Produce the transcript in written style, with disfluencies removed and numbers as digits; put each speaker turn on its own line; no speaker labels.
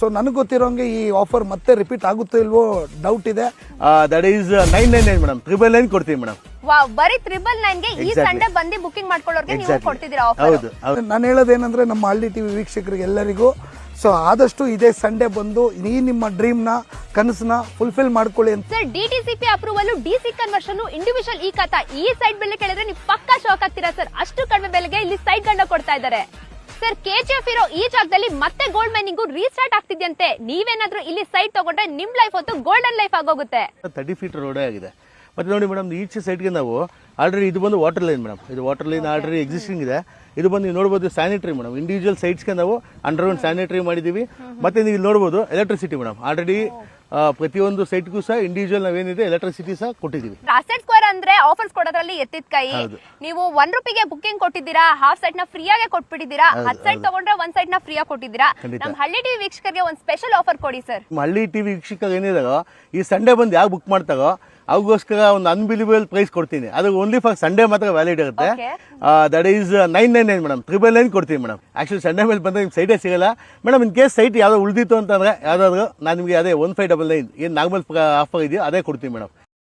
So ನನಗೆ ಗೊತ್ತಿರೋಂಗೆ ಈ offer ಮತ್ತೆ ರಿಪೀಟ್ ಆಗುತ್ತೋ ಇಲ್ವೋ ಡೌಟ್ ಇದೆ.
ದಟ್ ಈಸ್ 999 ಮೇಡಮ್, 999 ಕೊಡ್ತೀವಿ ಮೇಡಮ್.
ವಾವ್, ಬರೀ 999ಗೆ ಈ ಸಂಡೆ ಬಂದು ಬುಕಿಂಗ್ ಮಾಡ್ಕೊಳ್ಳೋರ್ಗೆ ನೀವು ಕೊಡ್ತಿದ್ದೀರಾ ಆಫರ್.
ಹೌದು.
ನಾನು ಹೇಳೋದೇನಂದ್ರೆ ನಮ್ಮ ಹಳ್ಳಿ ಟಿವಿ ವೀಕ್ಷಕರಿಗೆ ಎಲ್ಲರಿಗೂ ಸೊ ಆದಷ್ಟು ಇದೇ ಸಂಡೇ ಬಂದು ಈ ನಿಮ್ಮ ಡ್ರೀಮ್ನ ಕನಸನ್ನ ಫುಲ್ಫಿಲ್ ಮಾಡ್ಕೊಳ್ಳಿ ಅಂತ.
Sir, DTCP approval, DC conversion, individual ಈ ಖಾತಾ, ಈ ಸೈಟ್ ಬೆಲೆ ಕೇಳಿದ್ರೆ ನೀವು ಪಕ್ಕಾ ಶಾಕ್ ಆಗ್ತೀರಾ ಸರ್. ಅಷ್ಟು ಕಡಿಮೆ ಬೆಲೆಗೆ ಇಲ್ಲಿ ಸೈಟ್ ಗಂಡ ಕೊಡ್ತಾ ಇದ್ದಾರೆ ಸರ್. ಕೆಜಿಎಫ್ ಇರೋ ಈ ಜಾಗದಲ್ಲಿ ಮತ್ತೆ ಗೋಲ್ಡ್ ಮೈನಿಂಗ್ ರೀಸ್ಟಾರ್ಟ್ ಆಗ್ತಿದ್ಯಂತೆ. ನೀವೇನಾದ್ರೂ ಇಲ್ಲಿ ಸೈಟ್ ತಗೊಂಡ್ರೆ ನಿಮ್ ಲೈಫ್ ಹೊತ್ತು ಗೋಲ್ಡನ್ ಲೈಫ್ ಆಗೋಗುತ್ತೆ.
30 ಫೀಟ್ ರೋಡೇ ಆಗಿದೆ. ಮತ್ತೆ ನೋಡಿ ಮೇಡಮ್, ಈಚೆ ಸೈಡ್ಗೆ ನಾವು ಆಲ್ರೆಡಿ ಇದು ಬಂದು ವಾಟರ್ ಲೈನ್ ಮೇಡಮ್, ಇದು ವಾಟರ್ ಲೈನ್ ಆಲ್ರೆಡಿ ಎಕ್ಸಿಸ್ಟಿಂಗ್ ಇದೆ. ಇದು ಬಂದು ನೀವು ನೋಡ್ಬೋದು ಸ್ಯಾನಿಟರಿ ಮೇಡಮ್, ಇಂಡಿವಿಜುವಲ್ ಸೈಟ್ಸ್ಗೆ ನಾವು ಅಂಡರ್ಗ್ರೌಂಡ್ ಸ್ಯಾನಿಟರಿ ಮಾಡಿದ್ದೀವಿ. ಮತ್ತೆ ನೀವು ಇಲ್ಲಿ ನೋಡ್ಬೋದು ಎಲೆಕ್ಟ್ರಿಸಿಟಿ ಮೇಡಮ್, ಆಲ್ರೆಡಿ ಪ್ರತಿಯೊಂದು ಸೈಟ್ಗೂ ಸಹ ಇಂಡಿವಿಜುವಲ್ ನಾವೇನಿದೆ ಎಲೆಕ್ಟ್ರಿಸಿಟಿ ಸಹ ಕೊಟ್ಟಿದ್ದೀವಿ.
ಅಸೆಟ್ ಸ್ಕ್ವೇರ್ ಅಂದ್ರೆ ಆಫರ್ಸ್ ಕೊಡೋದ್ರಲ್ಲಿ ಎತ್ತಿದ ಕೈ. ನೀವು ₹1 ಬುಕಿಂಗ್ ಕೊಟ್ಟಿದ್ದೀರಾ, ಹಾಫ್ ಸೈಟ್ ನ ಫ್ರೀ ಆಗಿ ಕೊಟ್ಬಿಟ್ಟಿದ್ದೀರಾ. 10 ಸೈಟ್ ತಗೊಂಡ್ರೆ 1 ಸೈಟ್ ನ ಫ್ರೀ ಆಗಿ ಕೊಟ್ಟಿದ್ದೀರಾ. ನಮ್ಮ ಹಳ್ಳಿ ಟಿವಿ ವೀಕ್ಷಕರಿಗೆ ಒಂದು ಸ್ಪೆಷಲ್ ಆಫರ್ ಕೊಡಿ ಸರ್.
ಹಳ್ಳಿ ಟಿವಿ ವೀಕ್ಷಕರು ಏನಿದಾರೋ ಈ ಸಂಡೇ ಬಂದು ಯಾಕೆ ಬುಕ್ ಮಾಡ್ತಾರೋ ಅವಗೋಸ್ಕರ ಒಂದು ಅನ್ಬಿಲಿಬಲ್ ಪ್ರೈಸ್ ಕೊಡ್ತೀನಿ. ಅದು ಓನ್ಲಿ ಫಾರ್ ಸಂಡೇ ಮಾತ್ರ ವ್ಯಾಲಿಡ್ ಇರುತ್ತೆ. ದಟ್ ಈಸ್ 999 ಮೇಡಮ್, 999 ಕೊಡ್ತೀವಿ ಮೇಡಮ್. ಆಕ್ಚುಲಿ ಸಂಡೇ ಮೇಲೆ ಬಂದ್ರೆ ನಿಮ್ಗೆ ಸೈಟೇ ಸಿಗಲ್ಲ ಮೇಡಮ್. ಇನ್ ಕೇಸ್ ಸೈಟ್ ಯಾವ್ದೋ ಉಳಿದಿತ್ತು ಅಂತಂದ್ರೆ ಯಾವ್ದಾದ್ರು ನಾನು ನಿಮಗೆ ಅದೇ 1599 ಏನು ನಾರ್ಮಲ್ ಆಫರ್ ಇದೆಯೋ ಅದೇ ಕೊಡ್ತೀವಿ ಮೇಡಮ್.